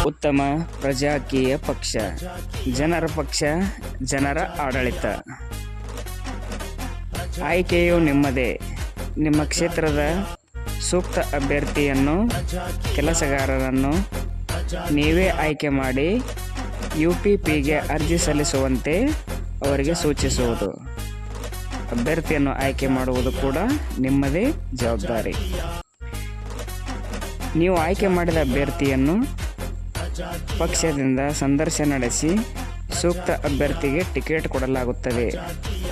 ಉತ್ತಮ ಪ್ರಜಾಕೀಯ ಪಕ್ಷ, ಜನರ ಪಕ್ಷ, ಜನರ ಆಡಳಿತ. ಆಯ್ಕೆಯು ನಿಮ್ಮದೇ. ನಿಮ್ಮ ಕ್ಷೇತ್ರದ ಸೂಕ್ತ ಅಭ್ಯರ್ಥಿಯನ್ನು, ಕೆಲಸಗಾರರನ್ನು ನೀವೇ ಆಯ್ಕೆ ಮಾಡಿ UPPಗೆ ಅರ್ಜಿ ಸಲ್ಲಿಸುವಂತೆ ಅವರಿಗೆ ಸೂಚಿಸುವುದು. ಅಭ್ಯರ್ಥಿಯನ್ನು ಆಯ್ಕೆ ಮಾಡುವುದು ಕೂಡ ನಿಮ್ಮದೇ ಜವಾಬ್ದಾರಿ. ನೀವು ಆಯ್ಕೆ ಮಾಡಿದ ಅಭ್ಯರ್ಥಿಯನ್ನು ಪಕ್ಷದಿಂದ ಸಂದರ್ಶನ ನಡೆಸಿ ಸೂಕ್ತ ಅಭ್ಯರ್ಥಿಗೆ ಟಿಕೆಟ್ ಕೊಡಲಾಗುತ್ತದೆ.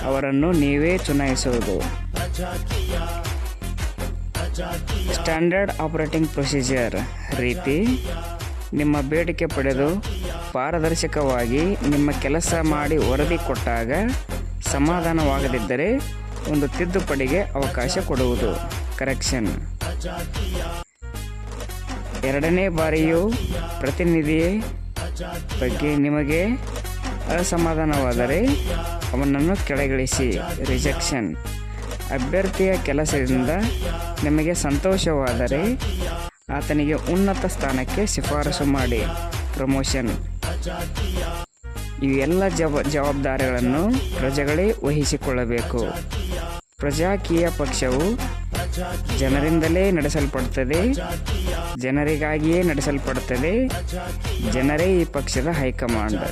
ಅವರನ್ನು ನೀವೇ ಚುನಾಯಿಸುವುದು. ಸ್ಟ್ಯಾಂಡರ್ಡ್ ಆಪರೇಟಿಂಗ್ ಪ್ರೊಸೀಜರ್ ರೀತಿ ನಿಮ್ಮ ಬೇಡಿಕೆ ಪಡೆದು ಪಾರದರ್ಶಕವಾಗಿ ನಿಮ್ಮ ಕೆಲಸ ಮಾಡಿ ವರದಿ ಕೊಟ್ಟಾಗ ಸಮಾಧಾನವಾಗದಿದ್ದರೆ ಒಂದು ತಿದ್ದುಪಡಿಗೆ ಅವಕಾಶ ಕೊಡುವುದು, ಕರೆಕ್ಷನ್. ಎರಡನೇ ಬಾರಿಯೂ ಪ್ರತಿನಿಧಿ ಬಗ್ಗೆ ನಿಮಗೆ ಅಸಮಾಧಾನವಾದರೆ ಅವನನ್ನು ಕೆಳಗಿಳಿಸಿ, ರಿಜೆಕ್ಷನ್. ಅಭ್ಯರ್ಥಿಯ ಕೆಲಸದಿಂದ ನಿಮಗೆ ಸಂತೋಷವಾದರೆ ಆತನಿಗೆ ಉನ್ನತ ಸ್ಥಾನಕ್ಕೆ ಶಿಫಾರಸು ಮಾಡಿ, ಪ್ರಮೋಷನ್. ಇವೆಲ್ಲ ಜವಾಬ್ದಾರಿಗಳನ್ನು ಪ್ರಜೆಗಳೇ ವಹಿಸಿಕೊಳ್ಳಬೇಕು. ಪ್ರಜಾಕೀಯ ಪಕ್ಷವು ಜನರಿಂದಲೇ ನಡೆಸಲ್ಪಡುತ್ತದೆ, ಜನರಿಗಾಗಿಯೇ ನಡೆಸಲ್ಪಡುತ್ತದೆ. ಜನರೇ ಈ ಪಕ್ಷದ ಹೈಕಮಾಂಡ್.